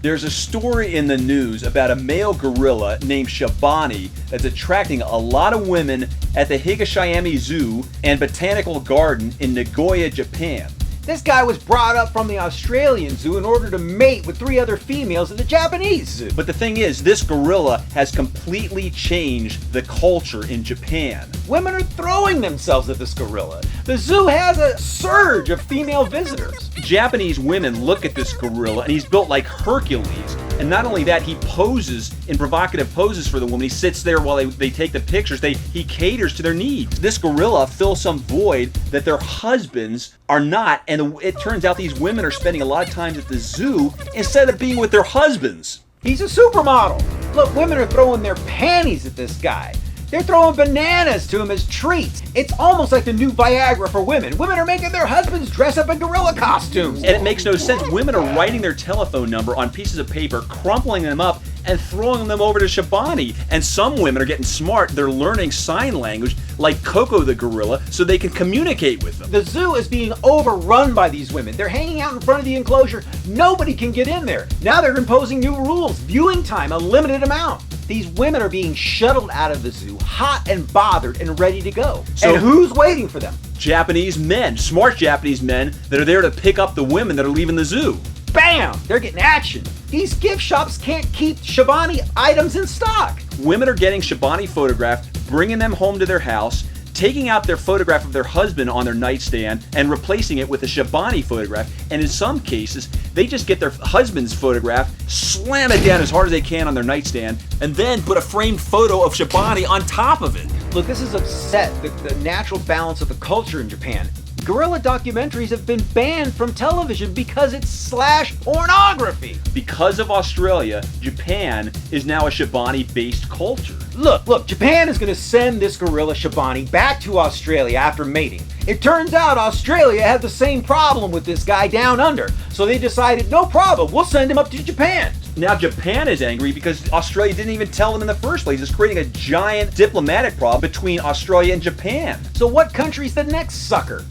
There's a story in the news about a male gorilla named Shabani that's attracting a lot of women at the Higashiyama Zoo and Botanical Garden in Nagoya, Japan. This guy was brought up from the Australian zoo in order to mate with 3 other females in the Japanese zoo. But the thing is, this gorilla has completely changed the culture in Japan. Women are throwing themselves at this gorilla. The zoo has a surge of female visitors. Japanese women look at this gorilla and he's built like Hercules. And not only that, he poses in provocative poses for the woman. He sits there while they take the pictures. He caters to their needs. This gorilla fills some void that their husbands are not. And it turns out these women are spending a lot of time at the zoo instead of being with their husbands. He's a supermodel. Look, women are throwing their panties at this guy. They're throwing bananas to him as treats. It's almost like the new Viagra for women. Women are making their husbands dress up in gorilla costumes. And it makes no sense. Women are writing their telephone number on pieces of paper, crumpling them up, and throwing them over to Shabani. And some women are getting smart. They're learning sign language like Coco the gorilla so they can communicate with them. The zoo is being overrun by these women. They're hanging out in front of the enclosure. Nobody can get in there. Now they're imposing new rules. Viewing time, a limited amount. These women are being shuttled out of the zoo, hot and bothered and ready to go. So and who's waiting for them? Japanese men, smart Japanese men that are there to pick up the women that are leaving the zoo. Bam! They're getting action. These gift shops can't keep Shabani items in stock. Women are getting Shabani photographed, bringing them home to their house, taking out their photograph of their husband on their nightstand and replacing it with a Shabani photograph. And in some cases, they just get their husband's photograph, slam it down as hard as they can on their nightstand, and then put a framed photo of Shabani on top of it. Look, this has upset the natural balance of the culture in Japan. Gorilla documentaries have been banned from television because it's /pornography. Because of Australia, Japan is now a Shabani-based culture. Look, Japan is going to send this gorilla Shabani back to Australia after mating. It turns out Australia had the same problem with this guy down under, so they decided, no problem, we'll send him up to Japan. Now Japan is angry because Australia didn't even tell them in the first place. It's creating a giant diplomatic problem between Australia and Japan. So what country's the next sucker?